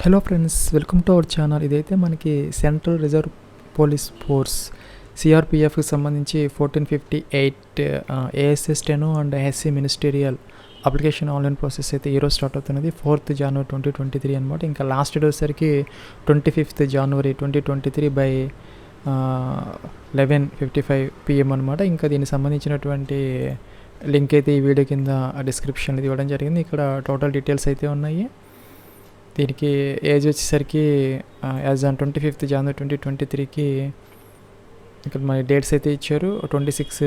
Hello friends, welcome to our channel. ఇదైతే మనకి central reserve police force CRPFకి సంబంధించి 1458 ASI Steno and SC ministerial application online process అయితే ఈరోజు start అవుతున్నది 4th January 2023 అనమాట. ఇంకా లాస్ట్ డేట్ వచ్చేసరికి 25th January 2023 బై 11:55 PM అనమాట. ఇంకా దీనికి సంబంధించినటువంటి లింక్ అయితే ఈ వీడియో కింద డిస్క్రిప్షన్ ఇవ్వడం జరిగింది. ఇక్కడ టోటల్ డీటెయిల్స్ అయితే ఉన్నాయి. దీనికి ఏజ్ వచ్చేసరికి యాజ్ ఆన్ 25th January 2023కి ఇక్కడ మన డేట్స్ అయితే ఇచ్చారు. 26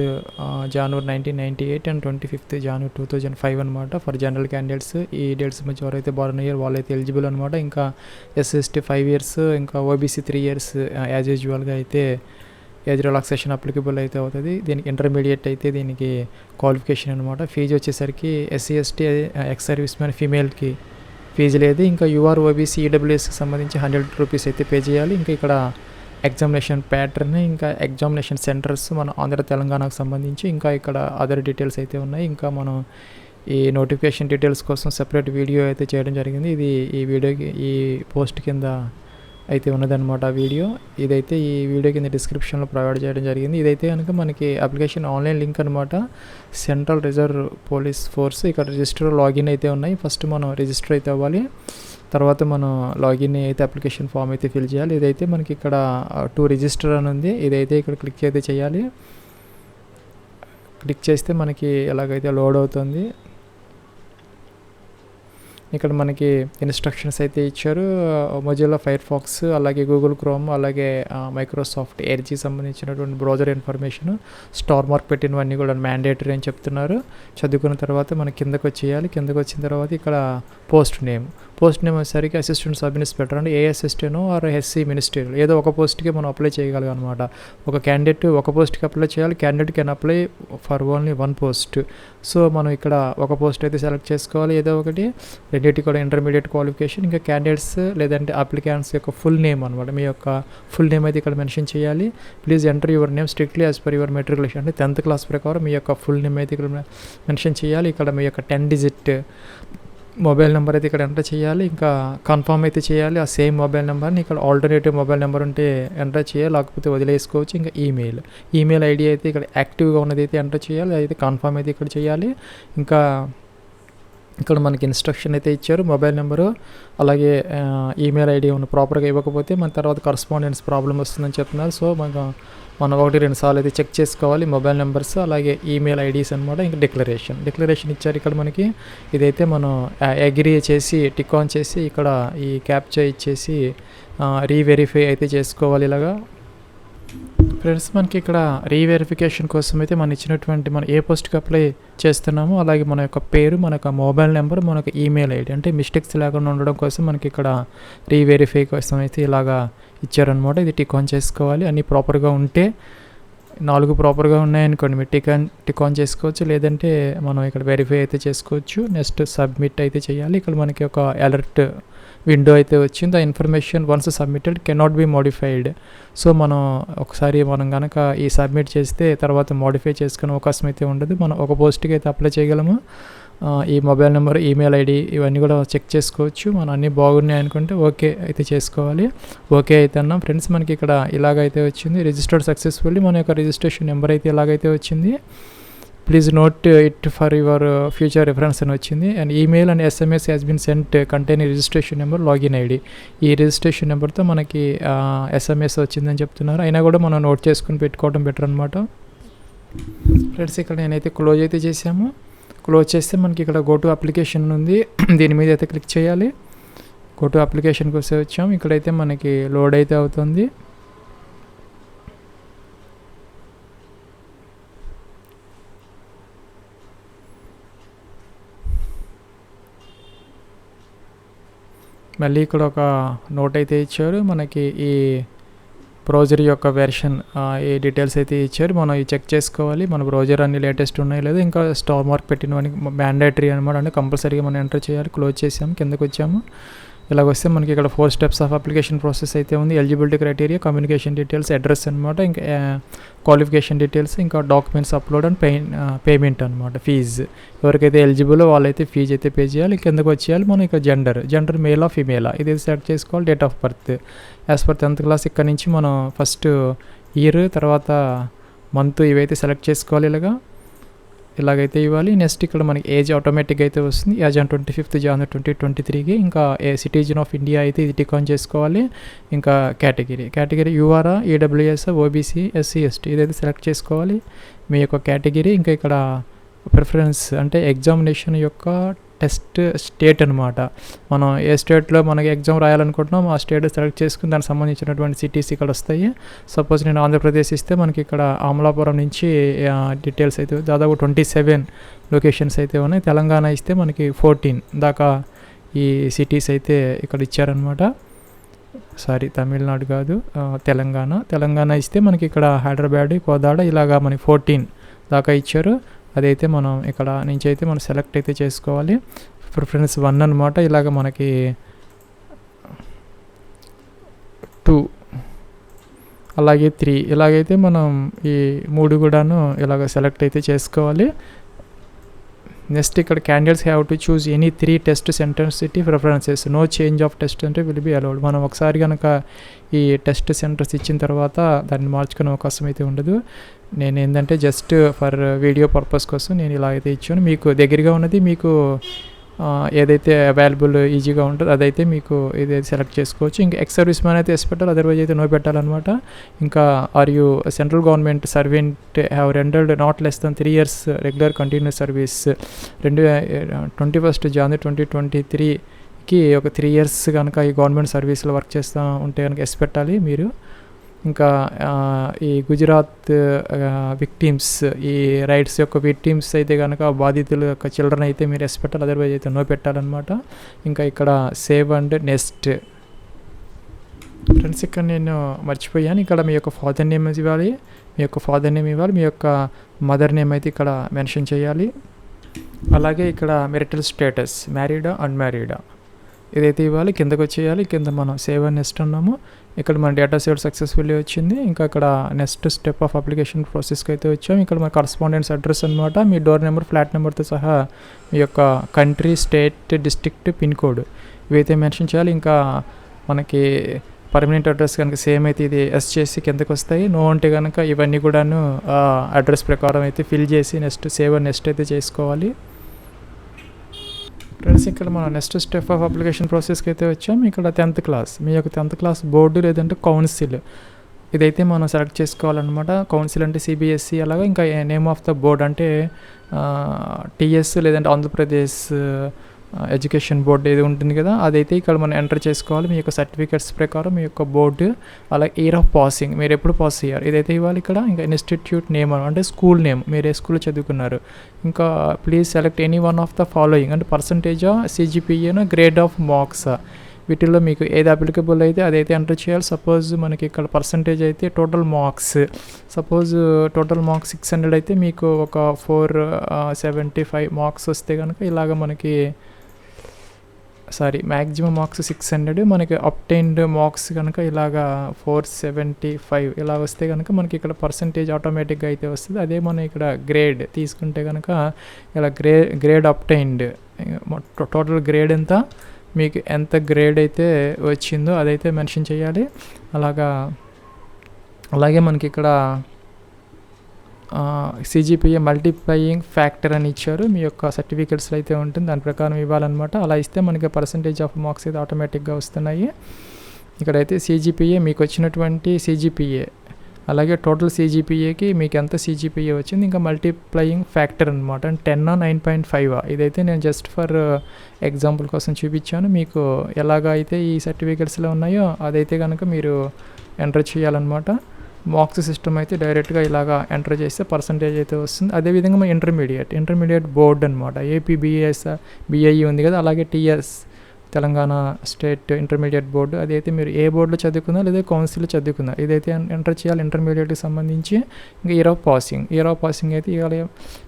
January 1998 అండ్ 25th January 2005 అనమాట ఫర్ జనరల్ క్యాండిడేట్స్. ఈ డేట్స్ మధ్య ఎవరైతే బార్న్ అయ్యారు వాళ్ళైతే ఎలిజిబుల్ అనమాట. ఇంకా SST 5 years, ఇంకా OBC 3 years యాజ్ యూజువల్గా అయితే ఏజ్ రిలాక్సేషన్ అప్లికబుల్ అయితే అవుతుంది. దీనికి ఇంటర్మీడియట్ అయితే దీనికి క్వాలిఫికేషన్ అనమాట. ఫీజు వచ్చేసరికి SC ST ex service man ఫీమేల్కి ఫీజు లేదు. ఇంకా UR OBC EWSకి సంబంధించి 100 రూపీస్ అయితే పే చేయాలి. ఇంకా ఇక్కడ ఎగ్జామినేషన్ ప్యాటర్న్, ఇంకా ఎగ్జామినేషన్ సెంటర్స్ మన ఆంధ్ర తెలంగాణకు సంబంధించి, ఇంకా ఇక్కడ అదర్ డీటెయిల్స్ అయితే ఉన్నాయి. ఇంకా మనం ఈ నోటిఫికేషన్ డీటెయిల్స్ కోసం సెపరేట్ వీడియో అయితే చేయడం జరిగింది. ఇది ఈ వీడియోకి ఈ పోస్ట్ కింద అయితే ఉన్నదన్నమాట వీడియో. ఇదైతే ఈ వీడియో కింద డిస్క్రిప్షన్లో ప్రొవైడ్ చేయడం జరిగింది. ఇదైతే కనుక మనకి అప్లికేషన్ ఆన్లైన్ లింక్ అనమాట. సెంట్రల్ రిజర్వ్ పోలీస్ ఫోర్స్ ఇక్కడ రిజిస్టర్ లాగిన్ అయితే ఉన్నాయి. ఫస్ట్ మనం రిజిస్టర్ అయితే అవ్వాలి. తర్వాత మనం లాగిన్ అయితే అప్లికేషన్ ఫామ్ అయితే ఫిల్ చేయాలి. ఇదైతే మనకి ఇక్కడ టు రిజిస్టర్ అని ఉంది. ఇదైతే ఇక్కడ క్లిక్ అయితే చేయాలి. క్లిక్ చేస్తే మనకి ఎలాగైతే లోడ్ అవుతుంది. ఇక్కడ మనకి ఇన్స్ట్రక్షన్స్ అయితే ఇచ్చారు. మొజిల్లా ఫైర్ ఫాక్స్, అలాగే గూగుల్ క్రోమ్, అలాగే మైక్రోసాఫ్ట్ ఎడ్జ్కి సంబంధించినటువంటి బ్రౌజర్ ఇన్ఫర్మేషన్, స్టార్ మార్క్ పెట్టినవన్నీ కూడా మ్యాండేటరీ అని చెప్తున్నారు. చదువుకున్న తర్వాత మనం కిందకు వచ్చేయాలి. కిందకు వచ్చిన తర్వాత ఇక్కడ పోస్ట్ నేమ్ వచ్చేసరికి అసిస్టెంట్ సబ్ ఇన్స్పెక్టర్ అంటే ASI Steno or SC ministerial ఏదో ఒక పోస్ట్కి మనం అప్లై చేయగలం అనమాట. ఒక క్యాండిడేట్ ఒక పోస్ట్కి అప్లై చేయాలి. Candidate can apply for only 1 post. So మనం ఇక్కడ ఒక పోస్ట్ అయితే సెలెక్ట్ చేసుకోవాలి ఏదో ఒకటి. రెండింటి కూడా ఇంటర్మీడియట్ క్వాలిఫికేషన్, ఇంకా క్యాండిడేట్స్ లేదంటే అప్లికెంట్స్ యొక్క ఫుల్ నేమ్ అనమాట. మీ యొక్క ఫుల్ నేమ్ అయితే ఇక్కడ మెన్షన్ చేయాలి. Please enter your name strictly as per your matriculation అంటే 10th class ప్రకారం మీ యొక్క ఫుల్ నేమ్ అయితే ఇక్కడ మెన్షన్ చేయాలి. ఇక్కడ మీ యొక్క 10-digit మొబైల్ నెంబర్ అయితే ఇక్కడ ఎంటర్ చేయాలి. ఇంకా కన్ఫర్మ్ అయితే చేయాలి. ఆ సేమ్ మొబైల్ నెంబర్ని ఇక్కడ ఆల్టర్నేటివ్ మొబైల్ నెంబర్ ఉంటే ఎంటర్ చేయాలి, లేకపోతే వదిలేసుకోవచ్చు. ఇంకా ఈమెయిల్ ID అయితే ఇక్కడ యాక్టివ్గా ఉన్నది అయితే ఎంటర్ చేయాలి. అయితే కన్ఫర్మ్ అయితే ఇక్కడ చేయాలి. ఇంకా ఇక్కడ మనకి ఇన్స్ట్రక్షన్ అయితే ఇచ్చారు. మొబైల్ నెంబరు అలాగే ఈమెయిల్ ID ఉన్న ప్రాపర్గా ఇవ్వకపోతే మన తర్వాత కరస్పాండెన్స్ ప్రాబ్లం వస్తుందని చెప్తున్నారు. సో మనం 1-2 సార్లు అయితే చెక్ చేసుకోవాలి మొబైల్ నెంబర్స్ అలాగే ఈమెయిల్ IDs అనమాట. ఇంకా డిక్లరేషన్ ఇచ్చారు ఇక్కడ మనకి. ఇదైతే మనం అగ్రీ చేసి టిక్ ఆన్ చేసి ఇక్కడ ఈ క్యాప్చా ఇచ్చేసి రీవెరిఫై అయితే చేసుకోవాలి. ఇలాగా ఫ్రెండ్స్ మనకి ఇక్కడ రీవెరిఫికేషన్ కోసం అయితే మనం ఇచ్చినటువంటి మనం ఏ పోస్ట్కి అప్లై చేస్తున్నామో అలాగే మన యొక్క పేరు, మన యొక్క మొబైల్ నెంబర్, మన యొక్క ఈమెయిల్ ID అంటే మిస్టేక్స్ లేకుండా ఉండడం కోసం మనకి ఇక్కడ రీవెరిఫై కోసం అయితే ఇలాగా ఇచ్చారనమాట. ఇది టిక్ ఆన్ చేసుకోవాలి. అన్నీ ప్రాపర్గా ఉంటే 4 ప్రాపర్గా ఉన్నాయనుకోండి మీరు టిక్ ఆన్ చేసుకోవచ్చు, లేదంటే మనం ఇక్కడ వెరిఫై అయితే చేసుకోవచ్చు. నెక్స్ట్ సబ్మిట్ అయితే చేయాలి. ఇక్కడ మనకి ఒక అలర్ట్ విండో అయితే వచ్చింది. ఆ information once submitted cannot be modified. So మనం ఒకసారి మనం కనుక ఈ సబ్మిట్ చేస్తే తర్వాత మోడిఫై చేసుకునే అవకాశం అయితే ఉండదు. మనం ఒక పోస్ట్కి అయితే అప్లై చేయగలము. ఈ మొబైల్ నెంబర్, ఈమెయిల్ ID ఇవన్నీ కూడా చెక్ చేసుకోవచ్చు. మనం అన్నీ బాగున్నాయి అనుకుంటే ఓకే అయితే చేసుకోవాలి. ఓకే అయితే అన్నాం ఫ్రెండ్స్. మనకి ఇక్కడ ఇలాగైతే వచ్చింది. రిజిస్టర్డ్ సక్సెస్ఫుల్లీ మన యొక్క రిజిస్ట్రేషన్ నెంబర్ అయితే ఇలాగైతే వచ్చింది. Please note it for your future reference అని వచ్చింది. And email and SMS has been sent contain registration number, login ID. ఈ రిజిస్ట్రేషన్ నెంబర్తో మనకి SMS వచ్చిందని చెప్తున్నారు. అయినా కూడా మనం నోట్ చేసుకుని పెట్టుకోవడం బెటర్ అనమాట. ఫ్రెండ్స్ ఇక్కడ నేనైతే క్లోజ్ అయితే చేసాము. క్లోజ్ చేస్తే మనకి ఇక్కడ గో టు అప్లికేషన్ ఉంది. దీని మీద అయితే క్లిక్ చేయాలి. గో టు అప్లికేషన్కి వస్తే వచ్చాము. ఇక్కడైతే మనకి లోడ్ అయితే అవుతుంది. మళ్ళీ ఇక్కడ ఒక నోట్ అయితే ఇచ్చారు. మనకి ఈ బ్రౌజర్ యొక్క వెర్షన్ ఈ డీటెయిల్స్ అయితే ఇచ్చారు. మనం ఇది చెక్ చేసుకోవాలి. మన బ్రౌజర్ అన్ని లేటెస్ట్ ఉన్నాయి లేదా. ఇంకా స్టార్ మార్క్ పెట్టినవన్నీ మ్యాండేటరీ అనమాట, అంటే కంపల్సరీగా మనం ఎంటర్ చేయాలి. క్లోజ్ చేసాము, కిందకు వచ్చాము. ఇలాగొస్తే మనకి ఇక్కడ 4 స్టెప్స్ ఆఫ్ అప్లికేషన్ ప్రాసెస్ అయితే ఉంది. Eligibility criteria, communication details, address అనమాట, ఇంకా క్వాలిఫికేషన్ డీటెయిల్స్, ఇంకా డాక్యుమెంట్స్ అప్లోడ్ అండ్ పేమెంట్ అనమాట. ఫీజు ఎవరికైతే ఎలిజిబుల్ వాళ్ళైతే ఫీజు అయితే పే చేయాలి. కిందకు వచ్చేయాలి మనం ఇక జెండర్ మేలా ఫీమేలా ఇది సెలెక్ట్ చేసుకోవాలి. Date of birth as per 10th class. ఇక్కడ నుంచి మనం ఫస్ట్ ఇయర్, తర్వాత మంత్ ఇవైతే సెలెక్ట్ చేసుకోవాలి. ఇలాగైతే ఇవ్వాలి. నెక్స్ట్ ఇక్కడ మనకి ఏజ్ ఆటోమేటిక్గా అయితే వస్తుంది. Age on 25th January 2023కి. ఇంకా ఏ సిటిజన్ ఆఫ్ ఇండియా అయితే ఇది టిక్ ఆన్ చేసుకోవాలి. ఇంకా category UR, EWS, OBC, SC, ST ఇదైతే సెలెక్ట్ చేసుకోవాలి మీ యొక్క కేటగిరీ. ఇంకా ఇక్కడ ప్రిఫరెన్స్ అంటే ఎగ్జామినేషన్ యొక్క టెస్ట్ స్టేట్ అనమాట. మనం ఏ స్టేట్లో మనకి ఎగ్జామ్ రాయాలనుకుంటున్నాం ఆ స్టేట్ సెలెక్ట్ చేసుకుని దానికి సంబంధించినటువంటి సిటీస్ ఇక్కడ వస్తాయి. సపోజ్ నేను ఆంధ్రప్రదేశ్ ఇస్తే మనకి ఇక్కడ అమలాపురం నుంచి డీటెయిల్స్ అయితే దాదాపు 27 లొకేషన్స్ అయితే ఉన్నాయి. తెలంగాణ ఇస్తే మనకి 14 దాకా ఈ సిటీస్ అయితే ఇక్కడ ఇచ్చారనమాట. తమిళనాడు కాదు, తెలంగాణ ఇస్తే మనకి ఇక్కడ హైదరాబాద్, కోదాడ ఇలాగా మనకి 14 దాకా ఇచ్చారు. అదైతే మనం ఇక్కడ నుంచి అయితే మనం సెలెక్ట్ అయితే చేసుకోవాలి. ప్రిఫరెన్స్ 1 అనమాట. ఇలాగ మనకి 2 అలాగే 3 ఇలాగైతే మనం ఈ 3 కూడాను ఇలాగ సెలెక్ట్ అయితే చేసుకోవాలి. నెక్స్ట్ ఇక్కడ candidates have to choose any 3 test centres city preferences. No change of test అంటే విల్ బి అలౌడ్. మనం ఒకసారి కనుక ఈ టెస్ట్ సెంటర్స్ ఇచ్చిన తర్వాత దాన్ని మార్చుకునే అవకాశం అయితే ఉండదు. నేను ఏంటంటే జస్ట్ ఫర్ వీడియో పర్పస్ కోసం నేను ఇలా అయితే ఇచ్చాను. మీకు దగ్గరగా ఉన్నది మీకు ఏదైతే అవైలబుల్ ఈజీగా ఉంటుందో అదైతే మీకు ఇదైతే సెలెక్ట్ చేసుకోవచ్చు. ఇంకా ఎక్స్ సర్వీస్ మ్యాన్ అయితే ఎస్ పెట్టాలి, అదర్వైజ్ అయితే నో పెట్టాలన్నమాట. ఇంకా are you central government servant have rendered not less than 3 years regular continuous service. 21st January 2023కి ఒక 3 years కనుక ఈ గవర్నమెంట్ సర్వీస్లో వర్క్ చేస్తూ ఉంటే కనుక ఎస్ పెట్టాలి మీరు. ఇంకా ఈ గుజరాత్ విక్టిమ్స్ ఈ రైట్స్ యొక్క విక్టిమ్స్ అయితే కనుక బాధితుల యొక్క చిల్డ్రన్ అయితే మీరు ఎస్ పెట్టాలి, అదర్వైజ్ అయితే నో పెట్టాలన్నమాట. ఇంకా ఇక్కడ సేవ్ అండ్ నెక్స్ట్ ఫ్రెండ్స్ ఇక్కడ నేను మర్చిపోయాను. ఇక్కడ మీ యొక్క ఫాదర్ నేమ్ ఇవ్వాలి, మీ యొక్క మదర్ నేమ్ అయితే ఇక్కడ మెన్షన్ చేయాలి. అలాగే ఇక్కడ మెరిటల్ స్టేటస్ మ్యారీడా అన్మ్యారీడా ఇదైతే ఇవ్వాలి. కిందకు వచ్చేయాలి. కింద మనం సేవ్ అండ్ నెక్స్ట్ అన్నాము. ఇక్కడ మన డేటా సేవ్ సక్సెస్ఫుల్లీ వచ్చింది. ఇంకా ఇక్కడ నెక్స్ట్ స్టెప్ ఆఫ్ అప్లికేషన్ ప్రాసెస్కి అయితే వచ్చాము. ఇక్కడ మన కరస్పాండెన్స్ అడ్రస్ అనమాట, మీ డోర్ నెంబర్, ఫ్లాట్ నెంబర్తో సహా మీ యొక్క country, state, district, pin code ఇవైతే మెన్షన్ చేయాలి. ఇంకా మనకి పర్మనెంట్ అడ్రస్ కనుక సేమ్ అయితే ఇది ఎస్ చేసి కిందకు వస్తాయి. నో అంటే కనుక ఇవన్నీ కూడాను అడ్రస్ ప్రకారం అయితే ఫిల్ చేసి నెక్స్ట్ సేవ్ అండ్ నెక్స్ట్ అయితే చేసుకోవాలి. ఫ్రెండ్స్ ఇక్కడ మనం నెక్స్ట్ స్టెప్ ఆఫ్ అప్లికేషన్ ప్రాసెస్కి అయితే వచ్చాం. ఇక్కడ 10th క్లాస్ మీ యొక్క 10th క్లాస్ బోర్డు లేదంటే కౌన్సిల్ ఇదైతే మనం సెలెక్ట్ చేసుకోవాలన్నమాట. కౌన్సిల్ అంటే సిబిఎస్ఈ అలాగా. ఇంకా నేమ్ ఆఫ్ ద బోర్డ్ అంటే టీఎస్ లేదంటే ఆంధ్రప్రదేశ్ ఎడ్యుకేషన్ బోర్డు ఏది ఉంటుంది కదా అదైతే ఇక్కడ మనం ఎంటర్ చేసుకోవాలి. మీ యొక్క సర్టిఫికేట్స్ ప్రకారం మీ యొక్క బోర్డు, అలాగే ఇయర్ ఆఫ్ పాసింగ్ మీరు ఎప్పుడు పాస్ అయ్యారు ఇదైతే ఇవ్వాలి. ఇక్కడ ఇంకా ఇన్స్టిట్యూట్ నేమ్ అంటే స్కూల్ నేమ్ మీరు ఏ స్కూల్లో చదువుకున్నారు. ఇంకా please select any one of the following అంటే పర్సంటేజా, సిజిపిఏనా, గ్రేడ్ ఆఫ్ మార్క్స్ వీటిల్లో మీకు ఏది అప్లికబుల్ అయితే అదైతే ఎంటర్ చేయాలి. సపోజ్ మనకి ఇక్కడ పర్సంటేజ్ అయితే టోటల్ మార్క్స్ 600 అయితే మీకు ఒక 475 మార్క్స్ వస్తే కనుక ఇలాగ మనకి మ్యాక్సిమం మార్క్స్ 600 మనకి అప్టైన్డ్ మార్క్స్ కనుక ఇలాగా 475 ఇలా వస్తే కనుక మనకి ఇక్కడ పర్సంటేజ్ ఆటోమేటిక్గా అయితే వస్తుంది. అదే మనం ఇక్కడ గ్రేడ్ తీసుకుంటే కనుక ఇలా గ్రేడ్ అప్టైన్డ్ టోటల్ గ్రేడ్ ఎంత మీకు ఎంత గ్రేడ్ అయితే వచ్చిందో అదైతే మెన్షన్ చేయాలి. అలాగే మనకి ఇక్కడ సిజిపిఏ మల్టిప్లయింగ్ ఫ్యాక్టర్ అని ఇచ్చారు. మీ యొక్క సర్టిఫికేట్స్లో అయితే ఉంటుంది, దాని ప్రకారం ఇవ్వాలన్నమాట. అలా ఇస్తే మనకి పర్సంటేజ్ ఆఫ్ మార్క్స్ అయితే ఆటోమేటిక్గా వస్తున్నాయి. ఇక్కడైతే సిజిపిఏ మీకు వచ్చినటువంటి సిజిపిఏ అలాగే టోటల్ సిజిపిఏకి మీకు ఎంత సిజిపిఏ వచ్చింది, ఇంకా మల్టిప్లయింగ్ ఫ్యాక్టర్ అనమాట 10 or 9.5 ఇదైతే నేను జస్ట్ ఫర్ ఎగ్జాంపుల్ కోసం చూపించాను. మీకు ఎలాగ అయితే ఈ సర్టిఫికేట్స్లో ఉన్నాయో అదైతే కనుక మీరు ఎంటర్ చేయాలన్నమాట. మార్క్స్ సిస్టమ్ అయితే డైరెక్ట్గా ఇలాగా ఎంటర్ చేస్తే పర్సంటేజ్ అయితే వస్తుంది. అదేవిధంగా మన ఇంటర్మీడియట్ బోర్డ్ అనమాట. బిఐఈ ఉంది కదా, అలాగే TS Telangana state intermediate board అదైతే మీరు ఏ బోర్డులో చదువుకున్నా లేదా కౌన్సిల్లో చదువుకున్నా ఇదైతే ఎంటర్ చేయాలి. ఇంటర్మీడియట్కి సంబంధించి ఇంకా ఇయర్ ఆఫ్ పాసింగ్ అయితే ఇవాళ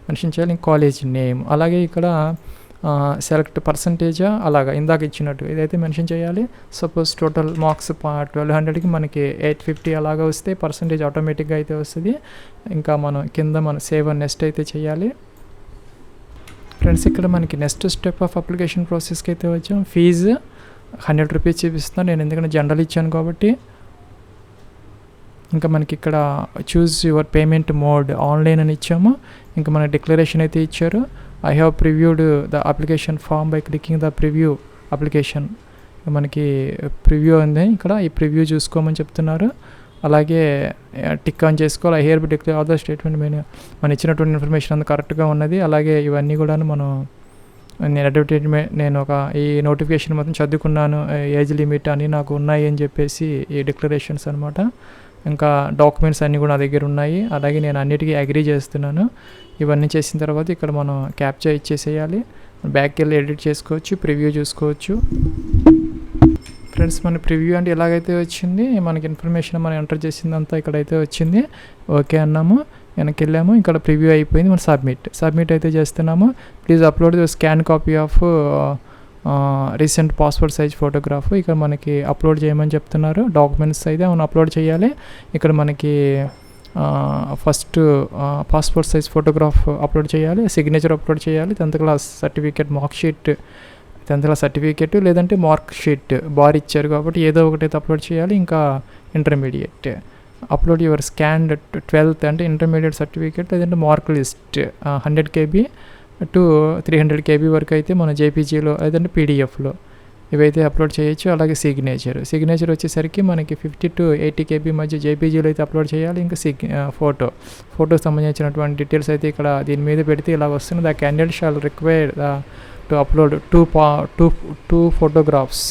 మెన్షన్ చేయాలి. కాలేజ్ నేమ్ అలాగే ఇక్కడ సెలెక్ట్ పర్సంటేజా అలాగా ఇందాక ఇచ్చినట్టు ఇదైతే మెన్షన్ చేయాలి. సపోజ్ టోటల్ మార్క్స్ 1200కి మనకి 850 అలాగా వస్తే పర్సంటేజ్ ఆటోమేటిక్గా అయితే వస్తుంది. ఇంకా మనం కింద మనం సేవ్ అండ్ నెక్స్ట్ అయితే చేయాలి. ఫ్రెండ్స్ ఇక్కడ మనకి నెక్స్ట్ స్టెప్ ఆఫ్ అప్లికేషన్ ప్రాసెస్కి అయితే వచ్చాం. ఫీజు 100 రూపీస్ చూపిస్తాను నేను, ఎందుకంటే జనరల్ ఇచ్చాను కాబట్టి. ఇంకా మనకి ఇక్కడ choose your payment mode online అని ఇచ్చాము. ఇంకా మన డిక్లరేషన్ అయితే ఇచ్చారు. I have previewed the application form by clicking the preview application. మనకి ప్రివ్యూ ఉంది, ఇక్కడ ఈ ప్రివ్యూ చూసుకోమని చెప్తున్నారు. అలాగే టిక్ ఆన్ చేసుకోవాలి. I hereby declare all the statement మనం ఇచ్చినటువంటి ఇన్ఫర్మేషన్ అంతా కరెక్ట్గా ఉన్నది. అలాగే ఇవన్నీ కూడా నేను అడ్వర్టైజ్మెంట్ ఈ నోటిఫికేషన్ మొత్తం చదువుకున్నాను, ఏజ్ లిమిట్ అని నాకు ఉన్నాయి అని చెప్పేసి ఈ డిక్లరేషన్స్ అనమాట. ఇంకా డాక్యుమెంట్స్ అన్నీ కూడా నా దగ్గర ఉన్నాయి. అలాగే నేను అన్నిటికీ అగ్రీ చేస్తున్నాను. ఇవన్నీ చేసిన తర్వాత ఇక్కడ మనం క్యాప్చా ఇచ్చేసేయాలి. బ్యాక్కి వెళ్ళి ఎడిట్ చేసుకోవచ్చు, ప్రివ్యూ చూసుకోవచ్చు. ఫ్రెండ్స్ మన ప్రివ్యూ అంటే ఎలాగైతే వచ్చింది, మనకి ఇన్ఫర్మేషన్ మనం ఎంటర్ చేసిందంతా ఇక్కడైతే వచ్చింది. ఓకే అన్నాము, వెనక్కి వెళ్ళాము. ఇక్కడ ప్రివ్యూ అయిపోయింది. మనం సబ్మిట్ అయితే చేస్తున్నాము. Please upload the scan copy of recent passport size photograph. ఇక్కడ మనకి అప్లోడ్ చేయమని చెప్తున్నారు. డాక్యుమెంట్స్ అయితే మనం అప్లోడ్ చేయాలి. ఇక్కడ మనకి first passport size photograph upload చేయాలి, సిగ్నేచర్ అప్లోడ్ చేయాలి, 10th class certificate, mark sheet 10th class certificate లేదంటే మార్క్ షీట్ బార్ ఇచ్చారు కాబట్టి ఏదో ఒకటైతే అప్లోడ్ చేయాలి. ఇంకా intermediate upload your scanned 12th అంటే ఇంటర్మీడియట్ సర్టిఫికేట్ లేదంటే mark list 100 KB to 300 KB వరకు అయితే మన జేపీజీలో లేదంటే పీడిఎఫ్లో ఇవైతే అప్లోడ్ చేయొచ్చు. అలాగే సిగ్నేచర్ వచ్చేసరికి మనకి 50 to 80 KB మధ్య జేపీజీలో అయితే అప్లోడ్ చేయాలి. ఇంకా ఫోటోకి సంబంధించినటువంటి డీటెయిల్స్ అయితే ఇక్కడ దీని మీద పెడితే ఇలా వస్తుంది. The candidate shall require to upload two photographs,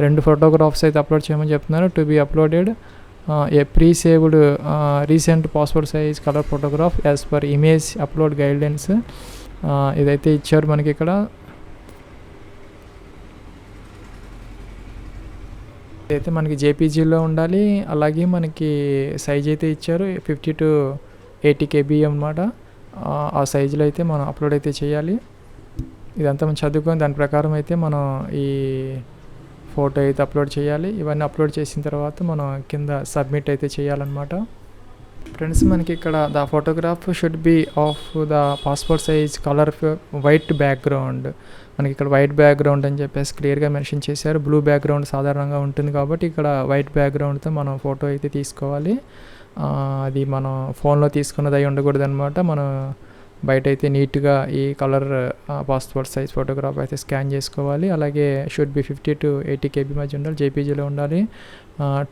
2 photographs అయితే అప్లోడ్ చేయమని చెప్తున్నారు. To be uploaded a pre saved recent passport size colour photograph as per image upload guidelines. ఇదైతే ఇచ్చారు మనకి ఇక్కడ. అయితే మనకి జేపీజీలో ఉండాలి. అలాగే మనకి సైజ్ అయితే ఇచ్చారు 50 to 80 KB అన్నమాట. ఆ సైజులో అయితే మనం అప్లోడ్ అయితే చేయాలి. ఇదంతా మనం చదువుకొని దాని ప్రకారం అయితే మనం ఈ ఫోటో అయితే అప్లోడ్ చేయాలి. ఇవన్నీ అప్లోడ్ చేసిన తర్వాత మనం కింద సబ్మిట్ అయితే చేయాలన్నమాట. ఫ్రెండ్స్ మనకి ఇక్కడ the photograph should be of the passport size colour white background. మనకి ఇక్కడ వైట్ బ్యాక్గ్రౌండ్ అని చెప్పేసి క్లియర్గా మెన్షన్ చేశారు. బ్లూ బ్యాక్గ్రౌండ్ సాధారణంగా ఉంటుంది కాబట్టి ఇక్కడ వైట్ బ్యాక్గ్రౌండ్తో మనం ఫోటో అయితే తీసుకోవాలి. అది మనం ఫోన్లో తీసుకున్నది అయి ఉండకూడదు అనమాట. మనం బయట అయితే నీట్గా ఈ కలర్ పాస్పోర్ట్ సైజ్ ఫోటోగ్రాఫ్ అయితే స్కాన్ చేసుకోవాలి. అలాగే షుడ్ బి 50 to 80 KB మధ్య ఉండాలి, జేపీజీలో ఉండాలి.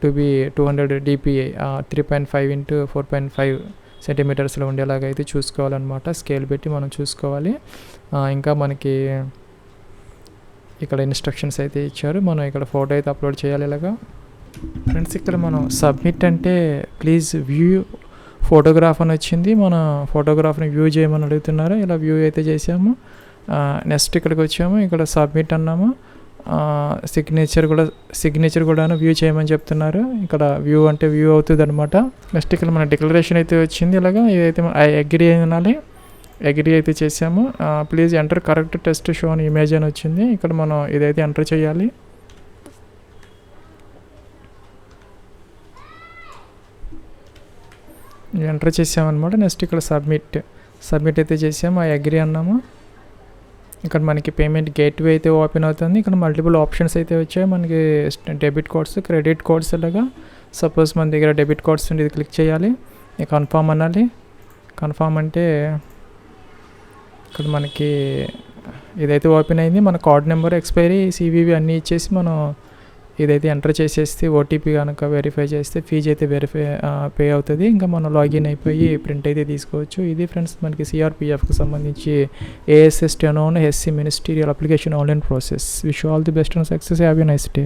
టు బి 200 DPI 3.5 into 4.5 సెంటీమీటర్స్లో ఉండేలాగా అయితే చూసుకోవాలన్నమాట. స్కేల్ పెట్టి మనం చూసుకోవాలి. ఇంకా మనకి ఇక్కడ ఇన్స్ట్రక్షన్స్ అయితే ఇచ్చారు. మనం ఇక్కడ ఫోటో అయితే అప్లోడ్ చేయాలి. ఇలాగా ఫ్రెండ్స్ ఇక్కడ మనం సబ్మిట్ అంటే ప్లీజ్ వ్యూ ఫోటోగ్రాఫ్ అని వచ్చింది. మన ఫోటోగ్రాఫ్ని వ్యూ చేయమని అడుగుతున్నారు. ఇలా వ్యూ అయితే చేసాము. నెక్స్ట్ ఇక్కడికి వచ్చాము. ఇక్కడ సబ్మిట్ అన్నాము. సిగ్నేచర్ కూడా వ్యూ చేయమని చెప్తున్నారు. ఇక్కడ వ్యూ అంటే వ్యూ అవుతుంది అనమాట. నెక్స్ట్ ఇక్కడ మన డిక్లరేషన్ అయితే వచ్చింది. ఇలాగా ఇదైతే ఐ అగ్రీ అనాలి. అగ్రీ అయితే చేసాము. Please enter correct test shown image అని వచ్చింది. ఇక్కడ మనం ఇదైతే ఎంటర్ చేయాలి. ఎంటర్ చేసామన్నమాట. నెక్స్ట్ ఇక్కడ సబ్మిట్ అయితే చేసాము. ఐ అగ్రీ అన్నాము. ఇక్కడ మనకి పేమెంట్ గేట్వే అయితే ఓపెన్ అవుతుంది. ఇక్కడ మల్టిపుల్ ఆప్షన్స్ అయితే వచ్చాయి. మనకి డెబిట్ కార్డ్స్, క్రెడిట్ కార్డ్స్ అలాగా. సపోజ్ మన దగ్గర డెబిట్ కార్డ్స్ ఉంటే ఇది క్లిక్ చేయాలి. కన్ఫర్మ్ అనాలి. కన్ఫర్మ్ అంటే ఇక్కడ మనకి ఇదైతే ఓపెన్ అయింది. మన కార్డ్ నెంబర్, ఎక్స్పైరీ, CVV అన్నీ ఇచ్చేసి మనం ఇదైతే ఎంటర్ చేసేస్తే ఓటీపీ కనుక వెరిఫై చేస్తే ఫీజు అయితే పే అవుతుంది. ఇంకా మనం లాగిన్ అయిపోయి ప్రింట్ అయితే తీసుకోవచ్చు. ఇది ఫ్రెండ్స్ మనకి CRPFకి సంబంధించి ASI Steno SC ministerial application online process. Wish all the best and success. Have a nice day.